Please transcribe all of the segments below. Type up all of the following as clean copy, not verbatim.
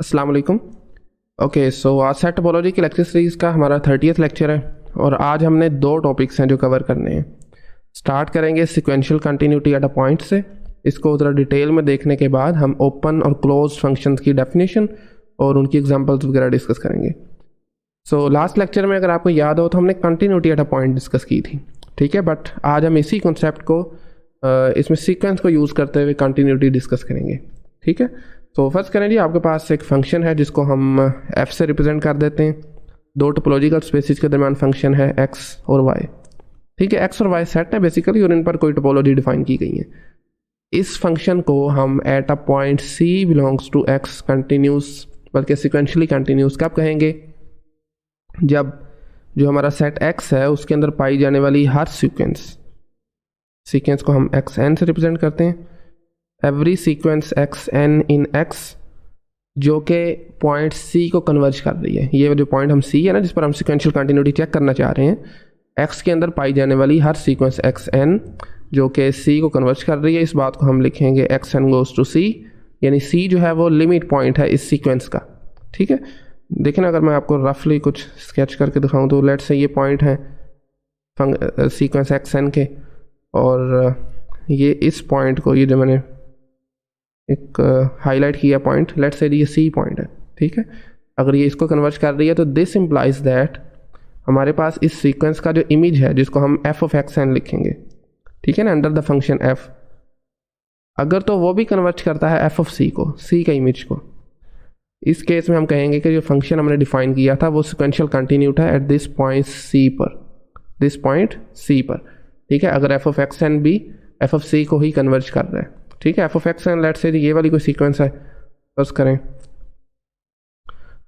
अस्सलाम वालेकुम। ओके, सो आज सेट टोपोलॉजी की लेक्चर सीरीज़ का हमारा 30th लेक्चर है और आज हमने दो टॉपिक्स हैं जो कवर करने हैं। स्टार्ट करेंगे sequential continuity at a point से। इसको ज़रा डिटेल में देखने के बाद हम ओपन और क्लोज फंक्शंस की डेफिनेशन और उनकी एग्जांपल्स वगैरह डिस्कस करेंगे। सो लास्ट लेक्चर में अगर आपको याद हो तो हमने continuity at a point discuss की थी, ठीक है। बट आज हम इसी कॉन्सेप्ट को इसमें सीक्वेंस को यूज़ करते हुए कंटिन्यूटी डिस्कस करेंगे, ठीक है। तो फर्स्ट करें जी, आपके पास एक फंक्शन है जिसको हम f से रिप्रेजेंट कर देते हैं। दो टोपोलॉजिकल स्पेसिस के दरमियान फंक्शन है x और y, ठीक है। x और y सेट है बेसिकली और इन पर कोई टोपोलॉजी डिफाइन की गई है। इस फंक्शन को हम at a point c belongs to x continuous, बल्कि सिक्वेंशली कंटिन्यूस कब कहेंगे? जब जो हमारा सेट x है उसके अंदर पाई जाने वाली हर सीक्वेंस को हम xn से रिप्रेजेंट करते हैं। एवरी सीक्वेंस xn इन x जो कि पॉइंट c को कन्वर्ज कर रही है। ये जो पॉइंट हम c है ना, जिस पर हम सिक्वेंशियल कंटिन्यूटी चेक करना चाह रहे हैं, x के अंदर पाई जाने वाली हर सीक्वेंस xn जो कि c को कन्वर्ज कर रही है, इस बात को हम लिखेंगे xn गोज टू c, यानी c जो है वो लिमिट पॉइंट है इस सीक्वेंस का, ठीक है। देखिए ना, अगर मैं आपको रफली कुछ स्केच करके दिखाऊं तो लेट्स से ये पॉइंट है सीक्वेंस xn के, और ये इस पॉइंट को, ये जो मैंने एक हाईलाइट किया पॉइंट, लेट्स से ये सी पॉइंट है, ठीक है। अगर ये इसको कन्वर्ज कर रही है तो दिस इम्प्लाइज दैट हमारे पास इस सीक्वेंस का जो इमेज है जिसको हम एफ ऑफ एक्स एन लिखेंगे, ठीक है ना, अंडर द फंक्शन एफ, अगर तो वो भी कन्वर्ज करता है एफ ऑफ सी को, सी का इमेज को, इस केस में हम कहेंगे कि जो फंक्शन हमने डिफाइन किया था वो सिक्वेंशियल कंटिन्यूट है एट दिस पॉइंट सी पर, दिस पॉइंट सी पर, ठीक है। अगर एफ ऑफ एक्स एन भी एफ ऑफ सी को ही कन्वर्ज कर रहा है, ठीक है। F of x n let's say ये वाली कोई सीक्वेंस है बस करें,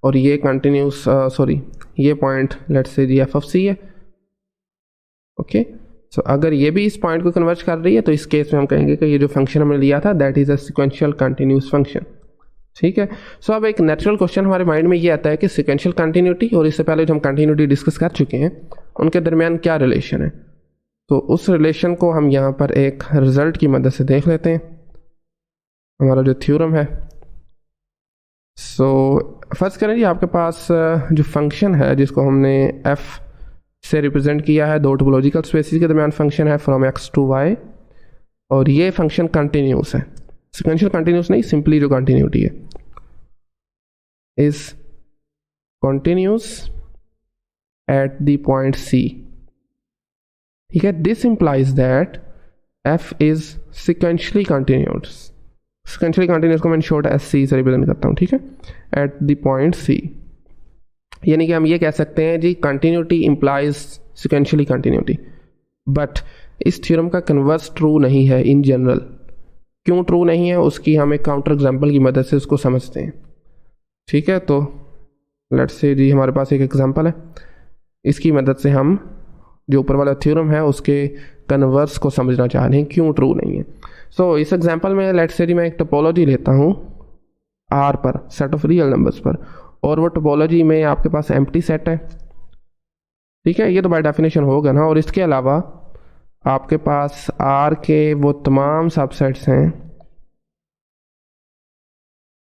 और ये कंटिन्यूस ये point let's say ji f of सी है, ओके। सो अगर ये भी इस पॉइंट को कन्वर्ज कर रही है तो इस केस में हम कहेंगे कि ये जो फंक्शन हमने लिया था that is a sequential continuous function, ठीक है। सो अब एक नेचुरल क्वेश्चन हमारे माइंड में ये आता है कि सिक्वेंशियल कंटिन्यूटी और इससे पहले जो हम कंटिन्यूटी डिस्कस कर चुके हैं उनके दरमियान क्या रिलेशन है। तो उस रिलेशन को हम यहाँ पर एक रिजल्ट की मदद से देख लेते हैं, हमारा जो थ्योरम है। सो फर्स्ट करें जी, आपके पास जो फंक्शन है जिसको हमने f से रिप्रेजेंट किया है, दो टोपोलॉजिकल स्पेसिस के दरमियान फंक्शन है फ्रॉम x टू y, और ये फंक्शन कंटिन्यूस है, सिक्वेंशियल कंटिन्यूस नहीं, सिंपली जो कंटिन्यूटी है is continuous at the point c, ठीक है। This implies that f is sequentially continuous, sequentially continuous को मैं शॉर्ट एस सी से रिप्रेजेंट करता हूँ, ठीक है, एट द पॉइंट सी। यानी कि हम ये कह सकते हैं जी continuity implies sequentially continuity, but इस थ्योरम का कन्वर्स ट्रू नहीं है इन जनरल। क्यों ट्रू नहीं है उसकी हम एक काउंटर एग्जांपल की मदद से उसको समझते हैं, ठीक है। तो लेट्स से जी हमारे पास एक एग्जांपल है, इसकी मदद से हम जो ऊपर वाला थ्योरम है उसके कन्वर्स को समझना चाह रहे हैं क्यों ट्रू नहीं है। सो इस एग्जांपल में लेट्स से मैं एक टोपोलॉजी लेता हूँ R पर, सेट ऑफ रियल नंबर्स पर, और वो टोपोलॉजी में आपके पास एम्प्टी सेट है, ठीक है, ये तो बाय डेफिनेशन होगा ना। और इसके अलावा आपके पास R के वो तमाम सबसेट्स हैं,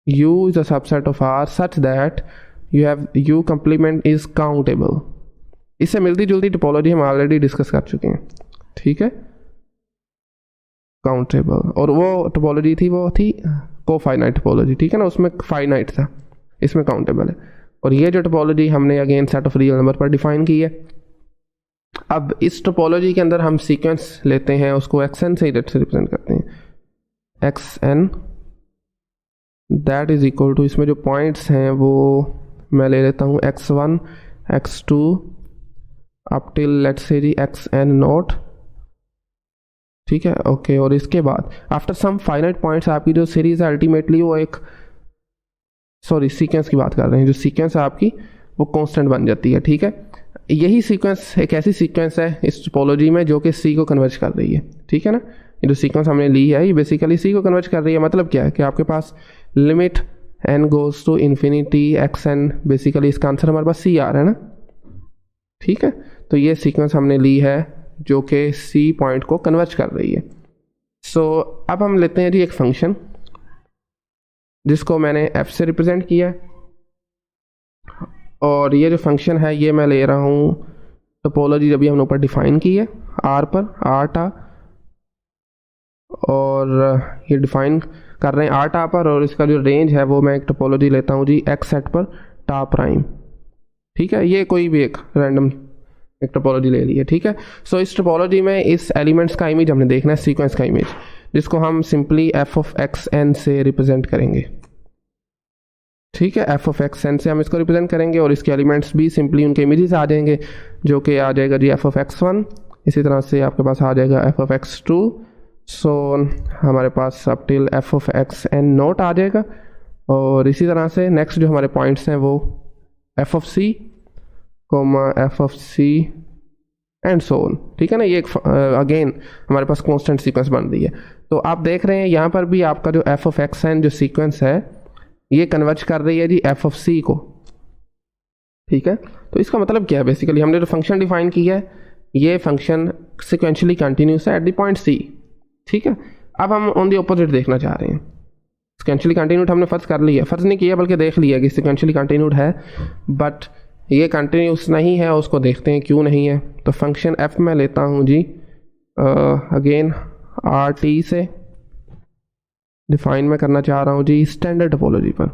U is a subset of R such that you have U complement is countable. इससे मिलती जुलती टोपोलॉजी हम ऑलरेडी डिस्कस कर चुके हैं, ठीक है, काउंटेबल। और वो टोपोलॉजी थी, वो थी कोफाइनाइट टोपोलॉजी, ठीक है ना, उसमें फाइनाइट था, इसमें काउंटेबल है। और ये जो टोपोलॉजी हमने again set of real number पर डिफाइन की है। अब इस टोपोलॉजी के अंदर हम सीक्वेंस लेते हैं, उसको xn से रिप्रेजेंट करते हैं, xn that is equal to, इसमें जो पॉइंट्स हैं वो मैं ले लेता हूँ x1 x2 up till let's say ji xn note, ठीक है, ओके। और इसके बाद आफ्टर सम फाइनाइट पॉइंट्स आपकी जो सीरीज है अल्टीमेटली वो एक सीक्वेंस की बात कर रहे हैं, जो सीक्वेंस है आपकी वो कांस्टेंट बन जाती है, ठीक है। यही सीक्वेंस एक ऐसी सीक्वेंस है इस टोपोलॉजी में जो कि सी को कन्वर्ज कर रही है, ठीक है ना। ये जो सीक्वेंस हमने ली है ये बेसिकली सी को कन्वर्ज कर रही है। मतलब क्या है कि आपके पास limit n goes to infinity xn, basically इसका आंसर हमारे पास सी आ रहा है ना, ठीक है। तो ये सीक्वेंस हमने ली है जो कि सी पॉइंट को कन्वर्ज कर रही है। सो अब हम लेते हैं जी एक फंक्शन जिसको मैंने f से रिप्रेजेंट किया है, और ये जो फंक्शन है ये मैं ले रहा हूँ टोपोलॉजी जब भी हमने ऊपर डिफाइन की है R पर, R टा, और ये डिफाइन कर रहे हैं R टा पर, और इसका जो रेंज है वो मैं एक टोपोलॉजी लेता हूँ जी x सेट पर टा प्राइम। ठीक है, ये कोई भी एक रैंडम एक टोपोलॉजी ले ली है। ठीक है, सो इस टोपोलॉजी में इस एलिमेंट्स का इमेज हमने देखना है, सीक्वेंस का इमेज, जिसको हम simply f of x n से रिप्रेजेंट करेंगे। ठीक है, f ऑफ एक्स एन से हम इसको रिप्रेजेंट करेंगे, और इसके एलिमेंट्स भी सिंपली उनके इमेजेस आ जाएंगे, जो कि आ जाएगा जी f ऑफ x1, इसी तरह से आपके पास आ जाएगा f ऑफ x2। सो हमारे पास अब till f of x n not आ जाएगा, और इसी तरह से नेक्स्ट जो हमारे पॉइंट्स हैं वो f of c, f of c and so on. ठीक है ना, ये एक अगेन हमारे पास कांस्टेंट सीक्वेंस बन रही है। तो आप देख रहे हैं यहाँ पर भी आपका जो f ऑफ एक्स एन जो सीक्वेंस है ये कन्वर्ज कर रही है जी f ऑफ c को। ठीक है, तो इसका मतलब क्या है, बेसिकली हमने जो फंक्शन डिफाइन किया है ये फंक्शन सिक्वेंशियली कंटिन्यूस है एट द पॉइंट c। ठीक है, अब हम ऑन दी ऑपोजिट देखना चाह रहे हैं। सिक्वेंशियली कंटिन्यूड हमने फर्ज कर लिया, फर्ज नहीं किया बल्कि देख लिया कि सिक्वेंशियली कंटिन्यूड है, बट ये कंटिन्यूस नहीं है, उसको देखते हैं क्यों नहीं है। तो फंक्शन f में लेता हूँ जी अगेन आर टी से डिफाइन में करना चाह रहा हूँ जी स्टैंडर्ड टोपोलॉजी पर।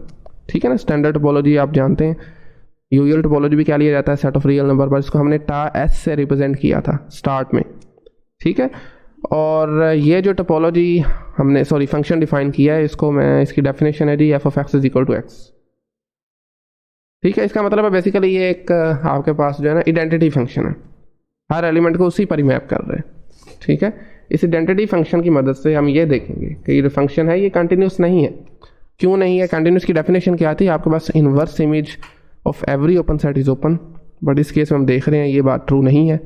ठीक है ना, स्टैंडर्ड टोपोलॉजी आप जानते हैं, यूजुअल टोपोलॉजी भी क्या लिया जाता है, सेट ऑफ रियल नंबर पर, इसको हमने टा एस से रिप्रेजेंट किया था स्टार्ट में। ठीक है, और ये जो टोपोलॉजी हमने फंक्शन डिफाइन किया है, इसको मैं, इसकी डेफिनेशन है जी f of x is equal to x। ठीक है, इसका मतलब है बेसिकली ये एक आपके पास जो है ना आइडेंटिटी फंक्शन है, हर एलिमेंट को उसी पर ही मैप कर रहे हैं। ठीक है, इस आइडेंटिटी फंक्शन की मदद से हम ये देखेंगे कि ये जो फंक्शन है ये कंटिन्यूस नहीं है। क्यों नहीं है? कंटिन्यूस की डेफिनेशन क्या थी, आपके पास inverse image of every open set is open, but इस केस में हम देख रहे हैं ये बात ट्रू नहीं है।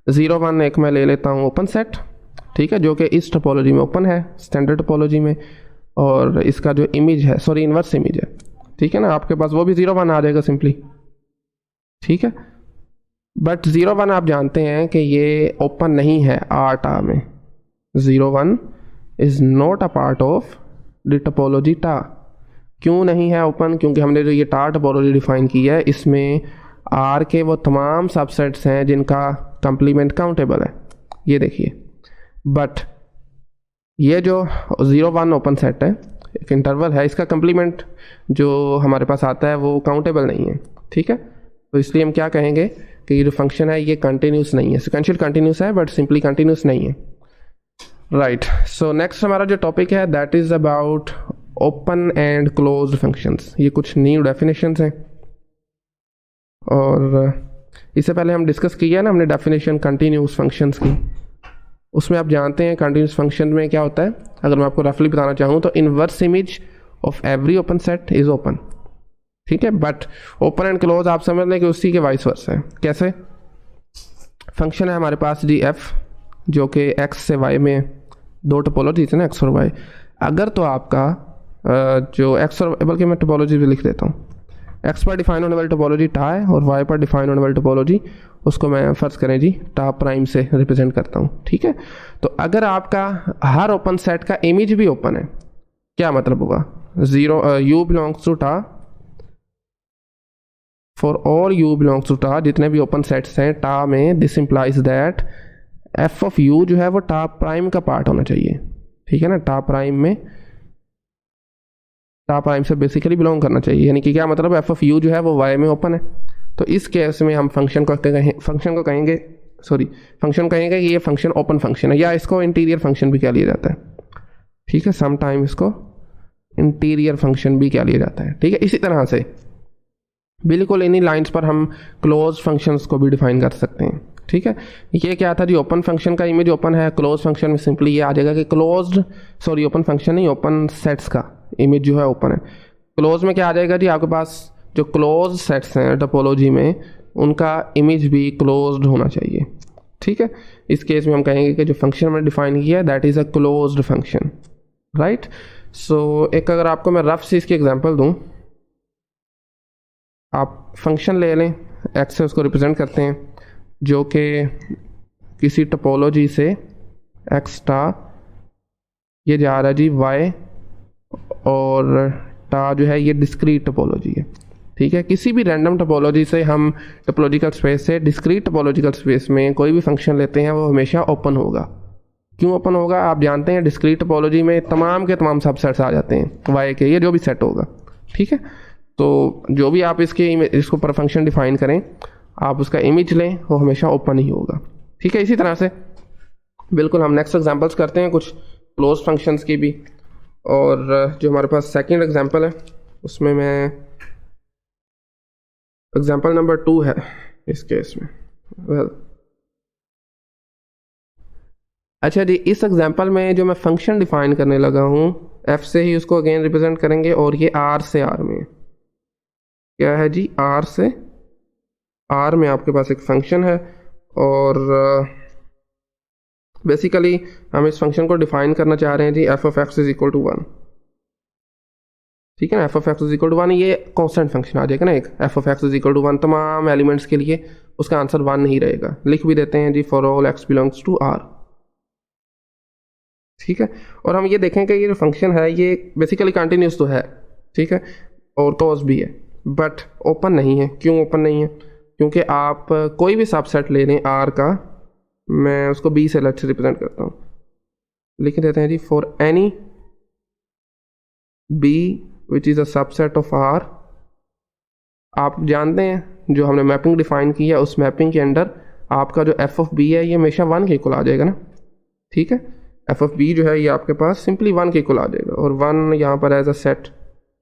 0 1 एक मैं ले लेता हूँ ओपन सेट, ठीक है, जो कि इस टोपोलॉजी में ओपन है, स्टैंडर्ड टोपोलॉजी में, और इसका जो इमेज है इनवर्स इमेज है। ठीक है ना, आपके पास वो भी 0 1 आ जाएगा सिंपली। ठीक है, बट 0 1 आप जानते हैं कि ये ओपन नहीं है आर टा में। 0 1 is not a part of the topology टा। क्यों नहीं है ओपन? क्योंकि हमने जो ये टा टोपोलॉजी डिफाइन की है इसमें आर के वो तमाम सबसेट्स हैं जिनका कंप्लीमेंट काउंटेबल है, ये देखिए। बट ये जो 0 1 ओपन सेट है, एक इंटरवल है, इसका कंप्लीमेंट जो हमारे पास आता है वो काउंटेबल नहीं है। ठीक है, तो इसलिए हम क्या कहेंगे कि ये जो फंक्शन है ये कंटिन्यूस नहीं है, सिक्वेंशियल कंटिन्यूस है बट सिंपली कंटिन्यूस नहीं है। राइट, सो नेक्स्ट हमारा जो टॉपिक है that is about open and closed functions. ये कुछ न्यू डेफिनेशंस हैं, और इससे पहले हम डिस्कस किया ना हमने डेफिनेशन कंटिन्यूस फंक्शंस की, उसमें आप जानते हैं कंटिन्यूस फंक्शन में क्या होता है। अगर मैं आपको रफली बताना चाहूँ तो inverse image of every open set is open. ठीक है, बट ओपन एंड क्लोज आप समझ लें कि उसी के वाइस वर्सा है। कैसे? फंक्शन है हमारे पास जी एफ, जो कि एक्स से वाई में दो टोपोलॉजी है ना, एक्स और वाई। अगर तो आपका जो एक्स और, बल्कि मैं टोपोलॉजी भी लिख देता हूँ, एक्स पर डिफाइन होने वाली टोपोलॉजी टा है और वाई पर डिफाइन होने वाली टोपोलॉजी उसको मैं फर्ज करें जी टा प्राइम से रिप्रेजेंट करता हूँ। ठीक है, तो अगर आपका हर ओपन सेट का इमेज भी ओपन है, क्या मतलब होगा? 0 u belongs to tau, for all u belongs to tau, जितने भी ओपन सेट्स हैं टा में, this implies that f of u जो है वो टा प्राइम का पार्ट होना चाहिए। ठीक है ना, टा प्राइम में, टा प्राइम से बेसिकली बिलोंग करना चाहिए। यानी कि क्या मतलब, f ऑफ u जो है वो y में ओपन है। तो इस केस में हम फंक्शन को कहेंगे कि ये फंक्शन ओपन फंक्शन है, या इसको इंटीरियर फंक्शन भी कह लिया जाता है। ठीक है, समटाइम इसको इंटीरियर फंक्शन भी कह लिया जाता है। ठीक है, इसी तरह से बिल्कुल इन्हीं लाइंस पर हम क्लोज फंक्शंस को भी डिफाइन कर सकते हैं। ठीक है, ये क्या था जी, ओपन फंक्शन का इमेज ओपन है, क्लोज फंक्शन में सिंपली ये आ जाएगा कि ओपन फंक्शन नहीं, ओपन सेट्स का इमेज जो है ओपन है। क्लोज में क्या आ जाएगा जी, आपके पास जो क्लोज सेट्स हैं टोपोलॉजी में उनका इमेज भी क्लोज्ड होना चाहिए। ठीक है, इस केस में हम कहेंगे कि जो फंक्शन हमने डिफाइन किया है that is a closed function. Right, so एक अगर आपको मैं रफ सी इसकी एग्जांपल दूं, आप फंक्शन ले लें, एक्स से उसको रिप्रेजेंट करते हैं, जो कि किसी टोपोलॉजी से एक्स स्टार ये जा रहा है जी वाई और टा जो है ये डिस्क्रीट टोपोलॉजी है, ठीक है। किसी भी रैंडम टोपोलॉजी से हम टोपोलॉजिकल स्पेस से डिस्क्रीट टोपोलॉजिकल स्पेस में कोई भी फंक्शन लेते हैं वो हमेशा ओपन होगा। क्यों ओपन होगा? आप जानते हैं डिस्क्रीट टोपोलॉजी में तमाम के तमाम सबसेट्स आ जाते हैं वाई के, ये जो भी सेट होगा, ठीक है। तो जो भी आप इसको पर फंक्शन डिफाइन करें, आप उसका इमेज लें, वो हमेशा ओपन ही होगा, ठीक है। इसी तरह से बिल्कुल हम नेक्स्ट एग्जांपल्स करते हैं कुछ क्लोज फंक्शंस की भी। और जो हमारे पास सेकंड एग्जांपल है उसमें मैं एग्जांपल नंबर 2 है इस केस में। अच्छा जी, इस एग्जांपल में जो मैं फंक्शन डिफाइन करने लगा हूँ एफ से ही उसको अगेन रिप्रेजेंट करेंगे, और ये आर से आर में क्या है जी, आर से आर में आपके पास एक फंक्शन है, और बेसिकली हम इस फंक्शन को डिफाइन करना चाह रहे हैं जी f of x is equal to 1, ठीक है ना। F of x is equal to 1 ये कॉन्स्टेंट फंक्शन आ जाएगा ना, एक f of x is equal to 1 तमाम एलिमेंट्स के लिए उसका आंसर 1 नहीं रहेगा। लिख भी देते हैं जी for all x belongs to R, ठीक है। और हम ये देखें कि ये जो फंक्शन है ये बेसिकली कंटिन्यूस तो है, ठीक है, और क्लोज भी है, बट ओपन नहीं है। क्यों ओपन नहीं है? क्योंकि आप कोई भी सबसेट ले लें आर का, मैं उसको बी से लेट से रिप्रेजेंट करता हूँ, लिख देते हैं जी for any B which is a subset of R. आप जानते हैं जो हमने मैपिंग डिफाइन की है, उस मैपिंग के अंदर आपका जो एफ ऑफ बी है ये हमेशा 1 के इक्वल आ जाएगा ना, ठीक है। एफ ऑफ बी जो है ये आपके पास सिंपली 1 के इक्वल आ जाएगा, और 1 यहाँ पर एज अ सेट,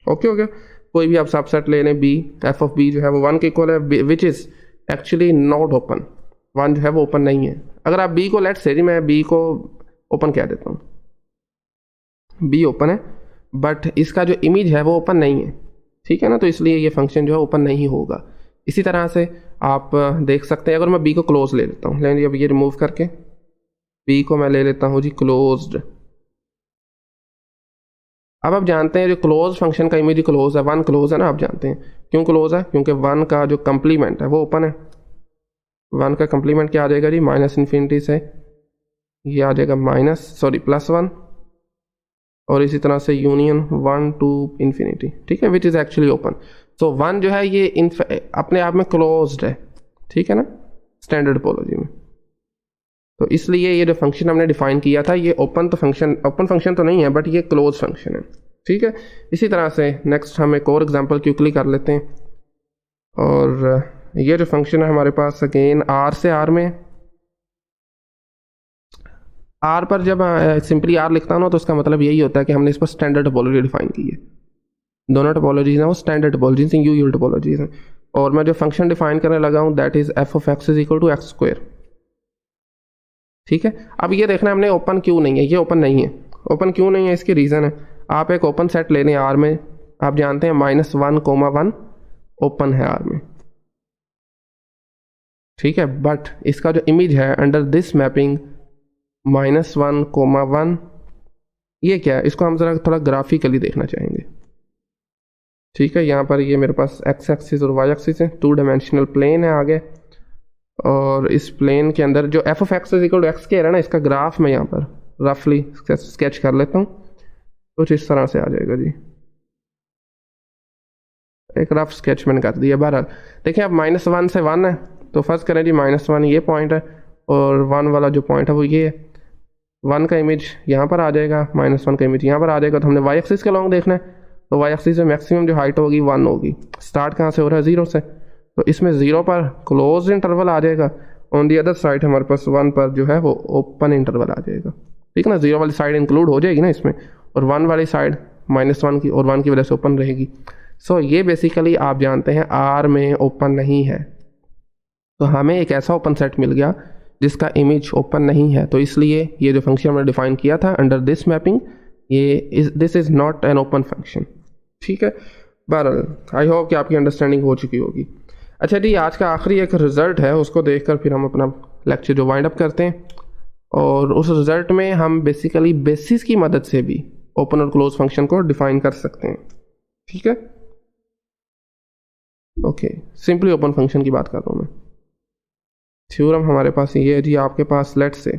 ओके हो गया। कोई भी आप सबसेट ले लें बी, एफ ऑफ बी जो है वो 1 के इक्वल है, which is actually not open. 1 जो है वो ओपन नहीं है। अगर आप बी को लेट से जी मैं बी को ओपन कह देता हूँ, बी ओपन है बट इसका जो इमेज है वो ओपन नहीं है, ठीक है ना, तो इसलिए ये फंक्शन जो है ओपन नहीं होगा। इसी तरह से आप देख सकते हैं, अगर मैं बी को क्लोज ले लेता हूँ, लेकिन अब ये रिमूव करके बी को मैं ले लेता हूँ जी क्लोज्ड। अब आप जानते हैं जो क्लोज फंक्शन का इमेज क्लोज है, 1 क्लोज है ना, आप जानते हैं क्यों क्लोज है, क्योंकि 1 का जो कंप्लीमेंट है वो ओपन है। 1 का कंप्लीमेंट क्या आ जाएगा जी, माइनस इन्फिनिटी से ये आ जाएगा +1, और इसी तरह से यूनियन 1 टू इन्फिनिटी, ठीक है, विच इज़ एक्चुअली ओपन। सो 1 जो है ये अपने आप में क्लोज्ड है, ठीक है ना, स्टैंडर्ड टोपोलॉजी में। तो इसलिए ये जो फंक्शन हमने डिफाइन किया था ये ओपन फंक्शन तो नहीं है, बट ये क्लोज फंक्शन है, ठीक है। इसी तरह से नेक्स्ट हम एक और एग्जांपल क्विकली कर लेते हैं, और ये जो फंक्शन है हमारे पास अगेन आर से आर में। आर पर जब सिंपली आर लिखता हूँ ना तो उसका मतलब यही होता है कि हमने इस पर स्टैंडर्ड टोपोलॉजी डिफाइन की है। दोनों टोपोलॉजीज हैं वो स्टैंडर्ड टोपोलॉजीज हैं, यूजुअल टोपोलॉजीज हैं। और मैं जो फंक्शन डिफाइन करने लगा हूँ that is f of x is equal to x square, ठीक है। अब ये देखना हमने ओपन क्यों नहीं है, ये ओपन नहीं है। ओपन क्यों नहीं है इसकी रीज़न है, आप एक ओपन सेट ले लें आर में, आप जानते हैं -1, 1 ओपन है आर में, ठीक है, बट इसका जो इमेज है अंडर दिस मैपिंग -1, 1 ये क्या है, इसको हम ज़रा थोड़ा ग्राफिकली देखना चाहेंगे, ठीक है। यहाँ पर ये मेरे पास एक्स एक्सिस और वाई एक्सिस है, 2 डायमेंशनल प्लेन है आगे, और इस प्लेन के अंदर जो f of x is equal to x के है ना, इसका ग्राफ मैं यहाँ पर रफली स्केच कर लेता हूँ, कुछ इस तरह से आ जाएगा जी। एक रफ स्केच मैंने कर दिया। बहरहाल देखिए अब -1 से 1 है, तो फर्ज करें जी -1 ये पॉइंट है, और 1 वाला जो पॉइंट है वो ये है। 1 का इमेज यहाँ पर आ जाएगा, -1 का इमेज यहाँ पर आ जाएगा। तो हमने वाई एक्सिस के लॉन्ग देखना है, तो वाई एक्सिस में मैक्सिमम जो हाइट होगी 1 होगी। स्टार्ट कहाँ से हो रहा है, 0 से, तो इसमें 0 पर क्लोज इंटरवल आ जाएगा। ऑन दी अदर साइड हमारे पास 1 पर जो है वो ओपन इंटरवल आ जाएगा, ठीक है ना। 0 वाली साइड इंक्लूड हो जाएगी ना इसमें, और 1 वाली साइड -1 की और 1 की वजह से ओपन रहेगी। सो ये बेसिकली आप जानते हैं आर में ओपन नहीं है, तो हमें एक ऐसा ओपन सेट मिल गया जिसका इमेज ओपन नहीं है। तो इसलिए ये जो फंक्शन हमने डिफाइन किया था under this mapping, this is not an open function, ठीक है। बहरहाल आई होप कि आपकी अंडरस्टैंडिंग हो चुकी होगी। अच्छा जी, आज का आखिरी एक रिज़ल्ट है, उसको देखकर फिर हम अपना लेक्चर जो वाइंड अप करते हैं, और उस रिज़ल्ट में हम बेसिकली बेसिस की मदद से भी ओपन और क्लोज फंक्शन को डिफाइन कर सकते हैं, ठीक है। ओके, सिंपली ओपन फंक्शन की बात कर रहा हूँ मैं। थ्योरम हमारे पास ये है जी, आपके पास लेट से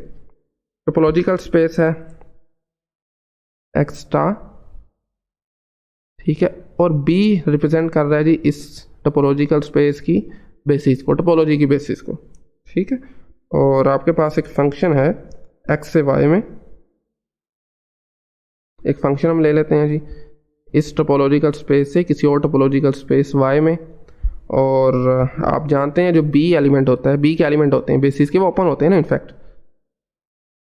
टोपोलॉजिकल स्पेस है एक्स स्टार ठीक है, और बी रिप्रेजेंट कर रहा है जी इस टोपोलॉजिकल स्पेस की बेसिस को, टोपोलॉजी की बेसिस को, ठीक है। और आपके पास एक फंक्शन है एक्स से वाई में, एक फंक्शन हम ले लेते हैं जी इस टोपोलॉजिकल स्पेस से किसी और टोपोलॉजिकल स्पेस वाई में, और आप जानते हैं जो बी एलिमेंट होता है, बी के एलिमेंट होते हैं बेसिस के, वो ओपन होते हैं ना, इनफैक्ट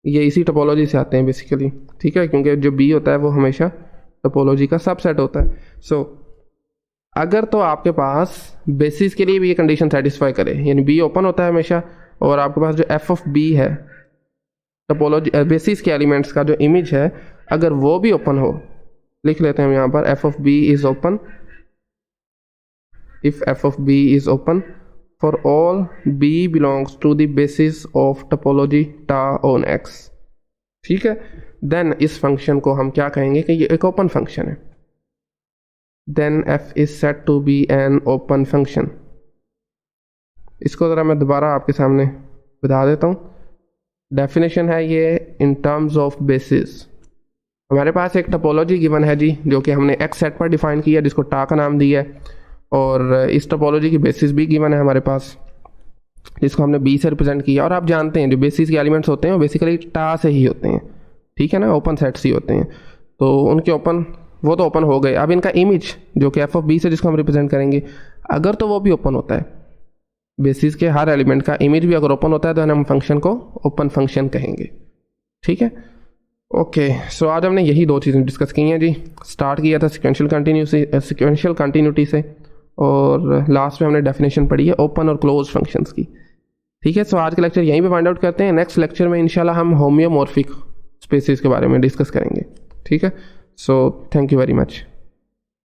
ये इसी टोपोलॉजी से आते हैं बेसिकली, ठीक है, क्योंकि जो बी होता है वो हमेशा टोपोलॉजी का सबसेट होता है। सो अगर तो आपके पास बेसिस के लिए भी ये कंडीशन सेटिस्फाई करे, यानी बी ओपन होता है हमेशा, और आपके पास जो एफ ऑफ बी है टोपोलॉजी बेसिस के एलिमेंट्स का जो इमेज है, अगर वो भी ओपन हो, लिख लेते हैं हम यहाँ पर f of b is open, if f of b is open for all b belongs to the basis of topology tau on x, ठीक है, देन इस फंक्शन को हम क्या कहेंगे कि ये एक ओपन फंक्शन है। Then f is set to be an open function. इसको ज़रा मैं दोबारा आपके सामने बता देता हूँ। डेफिनेशन है ये इन टर्म्स ऑफ बेसिस। हमारे पास एक टोपोलॉजी गिवन है जी, जो कि हमने एक्स सेट पर डिफाइन किया, जिसको टा का नाम दिया है, और इस टोपोलॉजी की बेसिस भी गिवन है हमारे पास, जिसको हमने बी से रिप्रेजेंट किया। और आप जानते हैं जो बेसिस के एलिमेंट्स होते हैं वो बेसिकली टा से ही होते हैं, ठीक है ना, ओपन सेट्स ही होते हैं, तो उनके ओपन, वो तो ओपन हो गए। अब इनका इमेज जो कि एफ ऑफ बी से जिसको हम रिप्रेजेंट करेंगे, अगर तो वो भी ओपन होता है, बेसिस के हर एलिमेंट का इमेज भी अगर ओपन होता है, तो हम फंक्शन को ओपन फंक्शन कहेंगे, ठीक है। ओके, सो आज हमने यही दो चीज़ें डिस्कस की हैं जी। स्टार्ट किया था सिक्वेंशियल कंटिन्यूटी से, और लास्ट में हमने डेफिनेशन पढ़ी है ओपन और क्लोज फंक्शंस की, ठीक है। सो आज का लेक्चर यहीं पे फाइंड आउट करते हैं। नेक्स्ट लेक्चर में इंशाल्लाह हम होम्योमॉर्फिक स्पेसेस के बारे में डिस्कस करेंगे, ठीक है। So thank you very much.